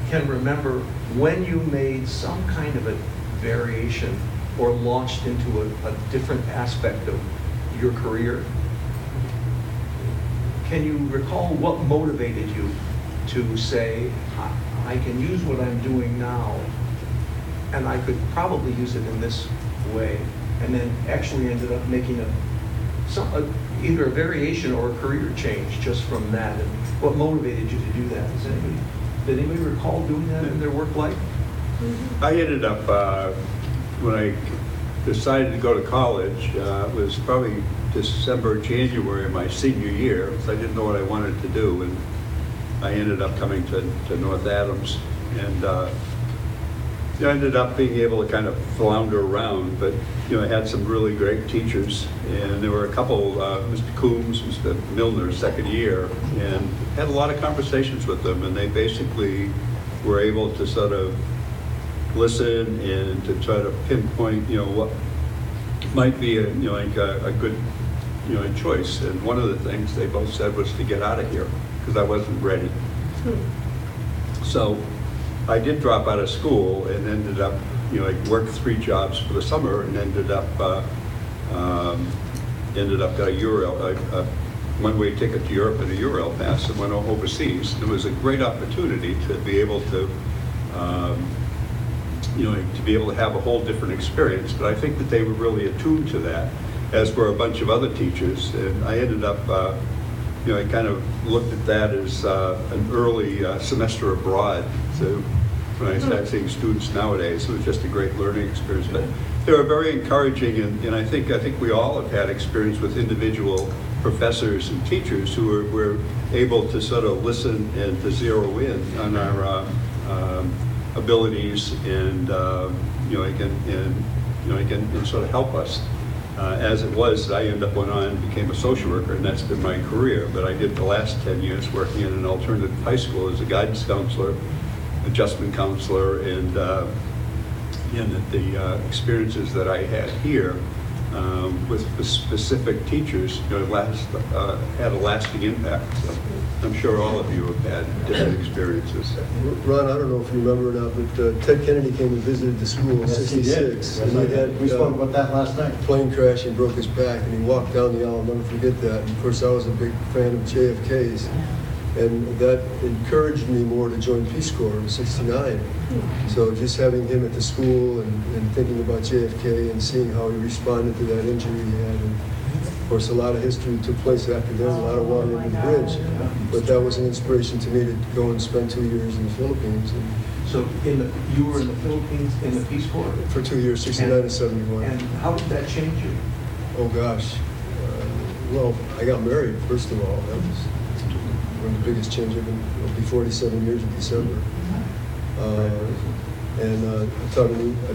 can remember when you made some kind of a variation or launched into a different aspect of your career. Can you recall what motivated you to say, I can use what I'm doing now, and I could probably use it in this way, and then actually ended up making either a variation or a career change just from that? And what motivated you to do that? Did anybody recall doing that in their work life? I ended up, when I decided to go to college, it was probably December, January of my senior year, because I didn't know what I wanted to do, and I ended up coming to North Adams, and I ended up being able to kind of flounder around, but I had some really great teachers, and there were a couple, Mr. Coombs, Mr. Milner, second year, and had a lot of conversations with them, and they basically were able to sort of listen and to try to pinpoint, what might be a good, choice. And one of the things they both said was to get out of here because I wasn't ready. So I did drop out of school and ended up, I worked 3 jobs for the summer and ended up got a one-way ticket to Europe and a Eurail pass and went overseas. It was a great opportunity to be able to, to be able to have a whole different experience. But I think that they were really attuned to that, as were a bunch of other teachers. And I ended up, I kind of looked at that as an early semester abroad. So when I started seeing students nowadays, it was just a great learning experience. But they were very encouraging, and I think we all have had experience with individual professors and teachers who were able to sort of listen and to zero in on our abilities and again sort of help us. As it was, I ended up went on and became a social worker, and that's been my career. But I did the last 10 years working in an alternative high school as a guidance counselor, adjustment counselor, and the experiences that I had here with the specific teachers, had a lasting impact. So I'm sure all of you have had different experiences. Ron, I don't know if you remember or not, but Ted Kennedy came and visited the school in '66. And he had, we spoke about that last night. Plane crash and broke his back, and he walked down the aisle. I'll never forget that. And of course, I was a big fan of JFK's. And that encouraged me more to join Peace Corps in '69. So just having him at the school and thinking about JFK and seeing how he responded to that injury he had. And of course, a lot of history took place after that, a lot of water under the bridge. But that was an inspiration to me to go and spend 2 years in the Philippines. And so you were in the Philippines in the Peace Corps? for 2 years, '69 and '71. And how did that change you? Oh gosh. Well, I got married, first of all. That was one of the biggest changes. It'll be 47 years in December. And I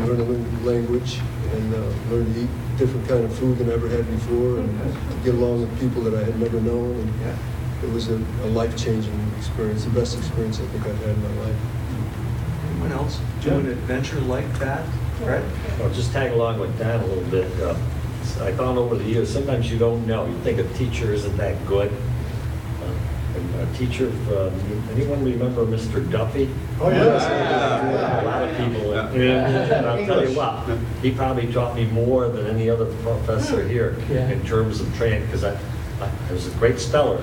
learned a new language and learned to eat different kind of food than I ever had before, and get along with people that I had never known. And it was a life-changing experience, the best experience I think I've had in my life. Anyone else do an adventure like that? Fred? I'll just tag along with Dan a little bit. I found over the years, sometimes you don't know. You think a teacher isn't that good. A teacher, anyone remember Mr. Duffy? Oh, yes. A lot of people. And I'll tell you what, he probably taught me more than any other professor here in terms of training, because I was a great speller,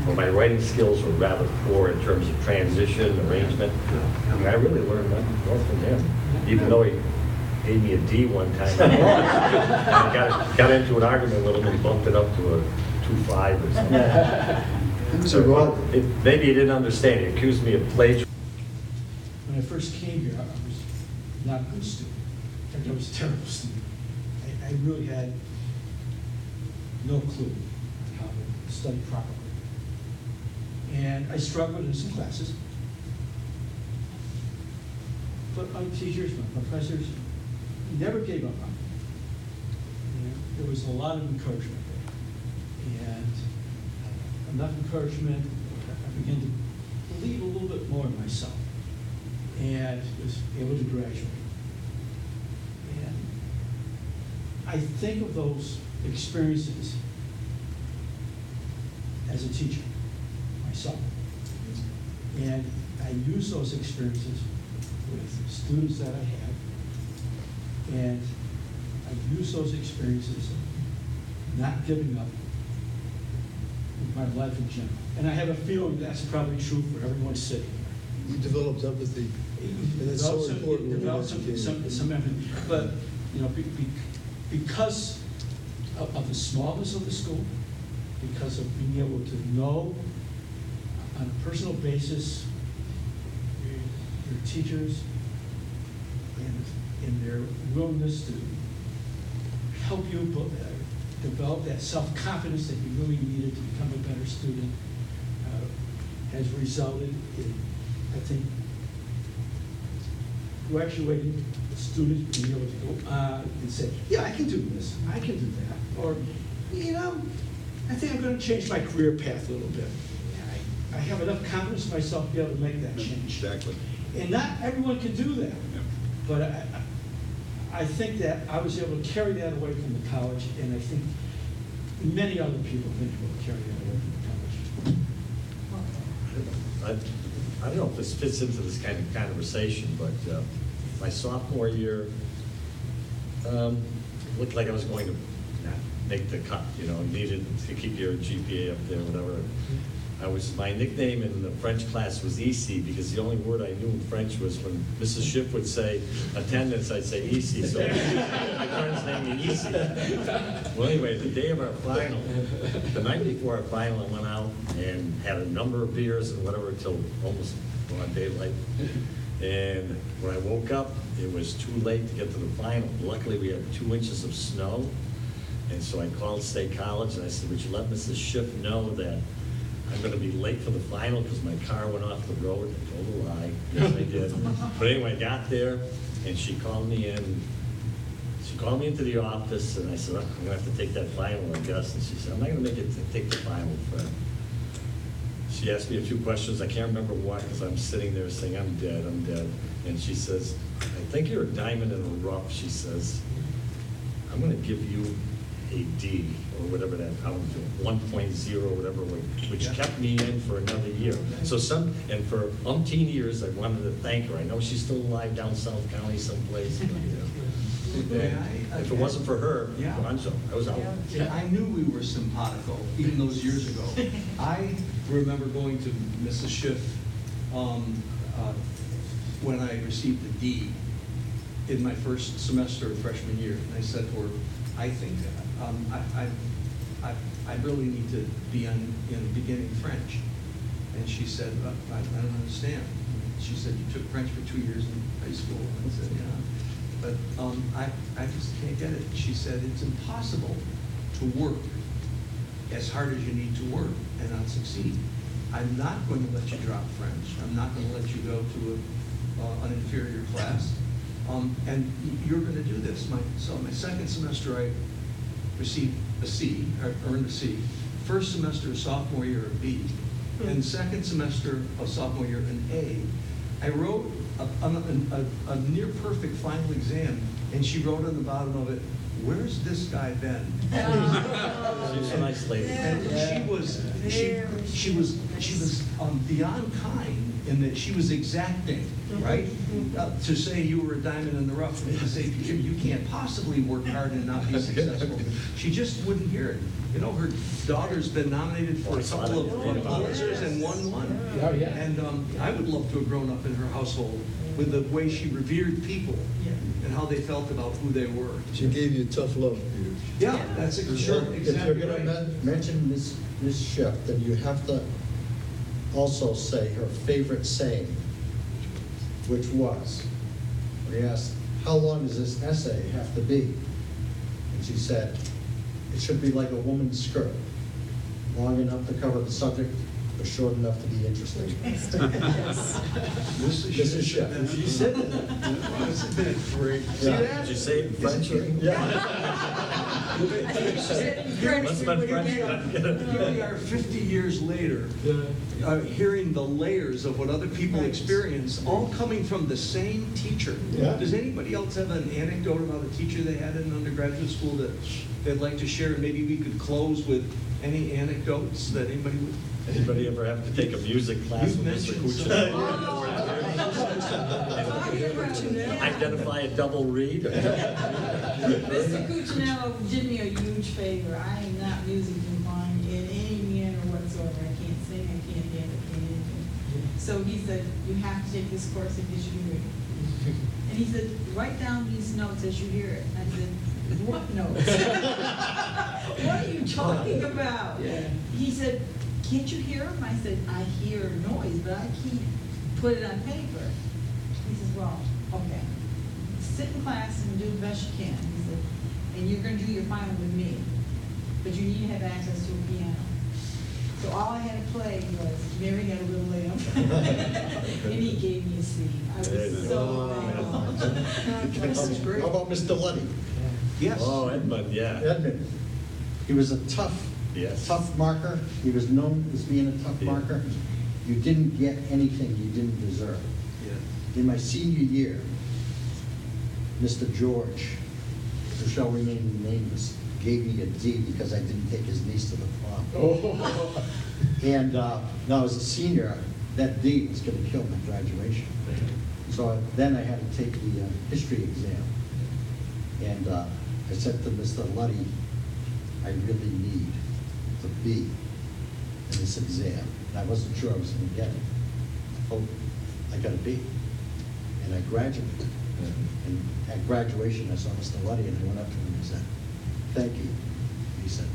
but my writing skills were rather poor in terms of transition, arrangement. I mean, I really learned more from him, even though he gave me a D one time. I got into an argument with him and bumped it up to a 2.5 or something. So Maybe he didn't understand. He accused me of plagiarism. When I first came here, I was not a good student. In fact, I was a terrible student. I really had no clue on how to study properly. And I struggled in some classes. But my teachers, my professors, never gave up on me. There was a lot of encouragement there. And enough encouragement, I began to believe a little bit more in myself and was able to graduate. And I think of those experiences as a teacher myself. And I use those experiences with students that I have, and I use those experiences not giving up with my life in general. And I have a feeling that's probably true for everyone sitting here. You developed empathy, and that's so important when you're educating. Some empathy. But, you know, because of the smallness of the school, because of being able to know on a personal basis your teachers and their willingness to help you develop that self-confidence that you really needed to become a better student, has resulted in, I think, graduating students being able to go on and say, yeah, I can do this, I can do that. Or, you know, I think I'm going to change my career path a little bit. I have enough confidence in myself to be able to make that change. Exactly. And not everyone can do that. Yeah. But I think that I was able to carry that away from the college, and I think many other people think will carry that away from the college. I don't know if this fits into this kind of conversation, but my sophomore year, looked like I was going to not make the cut, you know, needed to keep your GPA up there, whatever. My nickname in the French class was EC, because the only word I knew in French was when Mrs. Schiff would say attendance, I'd say EC, so my friends named me EC. Well, anyway, the day of our final, the night before our final, I went out and had a number of beers and whatever until almost broad daylight. And when I woke up, it was too late to get to the final. Luckily, we had 2 inches of snow, and so I called State College and I said, would you let Mrs. Schiff know that I'm going to be late for the final because my car went off the road? I told a lie. Yes, I did. But anyway, I got there, and she called me in. She called me into the office, and I said, I'm going to have to take that final, I guess. And she said, I'm not going to make it to take the final, Fred. She asked me a few questions. I can't remember what, because I'm sitting there saying, I'm dead, I'm dead. And she says, I think you're a diamond in the rough. She says, I'm going to give you a D, or whatever that, I don't know, 1.0, whatever, which kept me in for another year. So and for umpteen years, I wanted to thank her. I know she's still alive down South County someplace. But, if it wasn't for her, I was out. Yeah, I knew we were simpatico, even those years ago. I remember going to Mrs. Schiff when I received a D in my first semester of freshman year, and I said to her, I think I really need to be in beginning French. And she said, I don't understand. She said, you took French for 2 years in high school. And I said, yeah. But I just can't get it. She said, it's impossible to work as hard as you need to work and not succeed. I'm not going to let you drop French. I'm not going to let you go to an inferior class. And you're going to do this. So my second semester, I received a C, or earned a C. First semester of sophomore year, a B. And second semester of sophomore year, an A. I wrote a near perfect final exam, and she wrote on the bottom of it, where's this guy been? She's a nice lady. And she was beyond kind in that she was exacting, right? To say you were a diamond in the rough, and to say you can't possibly work hard and not be successful. She just wouldn't hear it. You know, her daughter's been nominated for a couple of Pulitzers and won one. Oh, yeah. And I would love to have grown up in her household with the way she revered people and how they felt about who they were. She gave you tough love, Peter. Yeah, that's exactly If you're going right. to mention Miss Schiff, then you have to also say her favorite saying, which was, when he asked, how long does this essay have to be? And she said, it should be like a woman's skirt, long enough to cover the subject, but short enough to be interesting. This is Chef. And she said that. Isn't that great? See Yeah. that? Did you say it in French? Yeah. Must have been French. Here we are 50 years later, hearing the layers of what other people experience, all coming from the same teacher. Yeah. Does anybody else have an anecdote about a teacher they had in undergraduate school that they'd like to share? Maybe we could close with any anecdotes that anybody would. Anybody ever have to take a music class You've with Mr. mentioned Kuchar? some. Talking about now. Identify a double read. Mr. Cuccinello did me a huge favor. I am not music inclined in any manner whatsoever. I can't sing, I can't dance, I can't anything. So he said, you have to take this course and get you degree. And he said, write down these notes as you hear it. I said, what notes? What are you talking about? Yeah. He said, can't you hear them? I said, I hear noise, but I can't put it on paper. He says, well, okay. Sit in class and do the best you can. He said, and you're going to do your final with me, but you need to have access to a piano. So all I had to play was Mary Had a Little Lamb, and he gave me a C. I was so How about Mr. Luddy? Yes. Oh, Edmund, yeah. Edmund, he was a Yes. tough marker. He was known as being a tough Yeah. marker. You didn't get anything you didn't deserve. Yeah. In my senior year, Mr. George, who shall remain nameless, gave me a D because I didn't take his niece to the prom. And now as a senior, that D was going to kill my graduation. So then I had to take the history exam. And I said to Mr. Luddy, I really need the B in this exam. And I wasn't sure I was going to get it. Oh, I got a B. And I graduated. And at graduation, I saw Mr. Luddy, and I went up to him and said, thank you. And he said,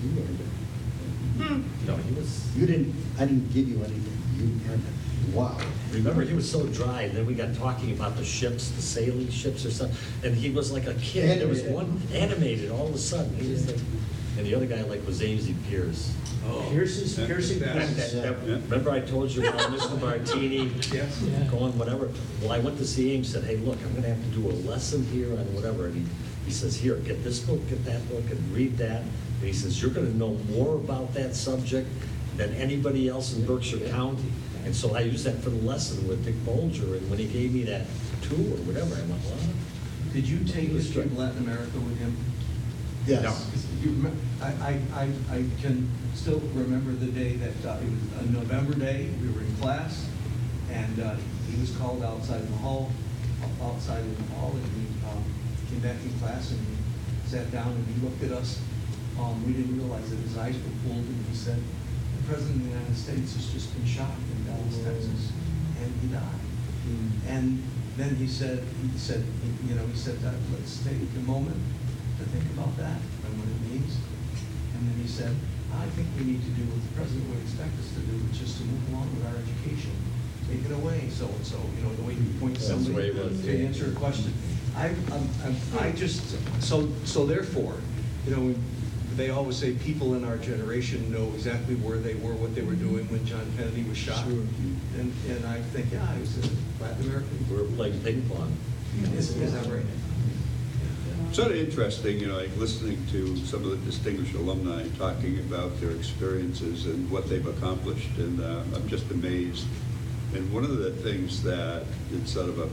you earned it. No, he was, I didn't give you anything. You earned it. Wow. remember, he was so dry, and then we got talking about the ships, the sailing ships or something, and he was like a kid. There was one animated all of a sudden. He was like, and the other guy like was Amesy Pierce. Pierce's, piercing. Remember I told you about Mr. Martini Yes. Yeah. going whatever? Well, I went to see Ames, said, hey, look, I'm gonna have to do a lesson here on whatever. And he says, here, get this book, get that book, and read that. And he says, you're gonna know more about that subject than anybody else in Berkshire County. And so I used that for the lesson with Dick Bolger, and when he gave me that tour or whatever, I went, wow. Did you take history of Latin America with him? Yes. I can still remember the day that, it was a November day, we were in class, and he was called outside in the hall, and he came back in class and he sat down and he looked at us. We didn't realize that his eyes were pulled, and he said, the President of the United States has just been shot in Dallas, Texas, and he died. And then he said, let's take a moment to think about that and what it means. And then he said, I think we need to do what the President would expect us to do, which is to move along with our education. Take it away, so-and-so, the way you point to That's the somebody way it was. to answer a question. So therefore, they always say people in our generation know exactly where they were, what they were doing when John Kennedy was shot. Sure. And I think, yeah, he was a Latin American. We were playing ping pong. Is that right? Sort of interesting, like listening to some of the distinguished alumni talking about their experiences and what they've accomplished, and I'm just amazed. And one of the things that is sort of a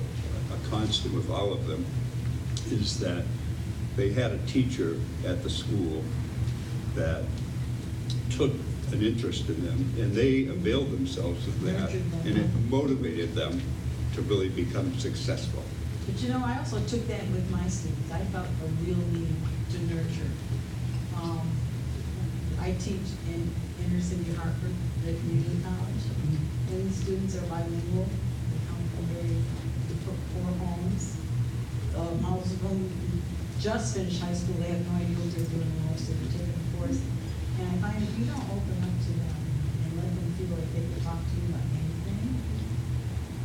constant with all of them is that they had a teacher at the school that took an interest in them, and they availed themselves of that, and it motivated them to really become successful. But I also took that with my students. I felt a real need to nurture. I teach in inner city Hartford, the community college, and the students are bilingual. They come from very poor homes. Most of them just finished high school. They have no idea what they're doing most of the taking a course. And I find if you don't open up to them and let them feel like they can talk to you about anything,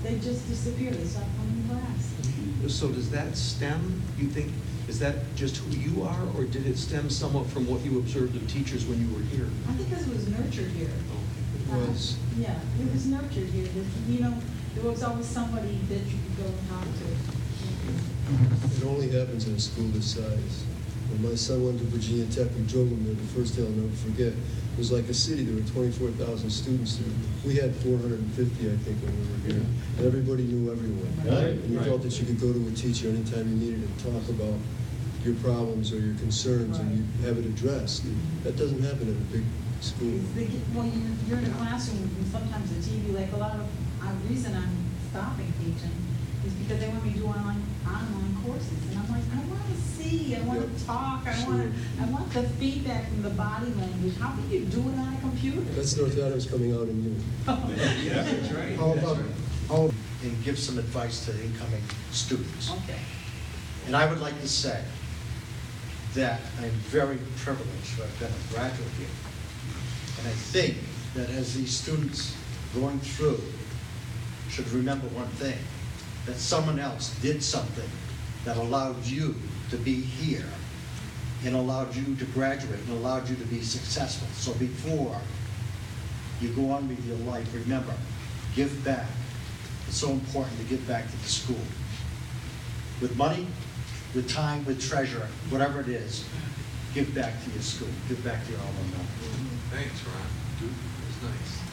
they just disappear. They stop coming to class. So does that stem, you think, is that just who you are, or did it stem somewhat from what you observed of teachers when you were here? I think because it was nurtured here. It was. Yeah, it was nurtured here. There was always somebody that you could go and talk to. It only happens in a school this size. When my son went to Virginia Tech, we drove him there the first day I'll never forget. It was like a city. There were 24,000 students there. We had 450, I think, when we were here. And everybody knew everyone. Right. And you felt that you could go to a teacher anytime you needed to talk about your problems or your concerns, and you have it addressed. That doesn't happen at a big school. Well, you're in a classroom, and sometimes the TV, like a lot of, the reason I'm stopping teaching is because they want me to do online courses. And I'm like, I want to see, I want Yep. to talk, Sure. I want the feedback from the body language. How can you do it on a computer? That's North Adams coming out in June. Yeah, that's right. How about, and give some advice to incoming students. Okay. And I would like to say that I'm very privileged to have been a graduate here. And I think that as these students going through should remember one thing, that someone else did something that allowed you to be here and allowed you to graduate and allowed you to be successful. So before you go on with your life, remember, give back. It's so important to give back to the school. With money, with time, with treasure, whatever it is, give back to your school, give back to your alma mater. Thanks, Ron. It was nice.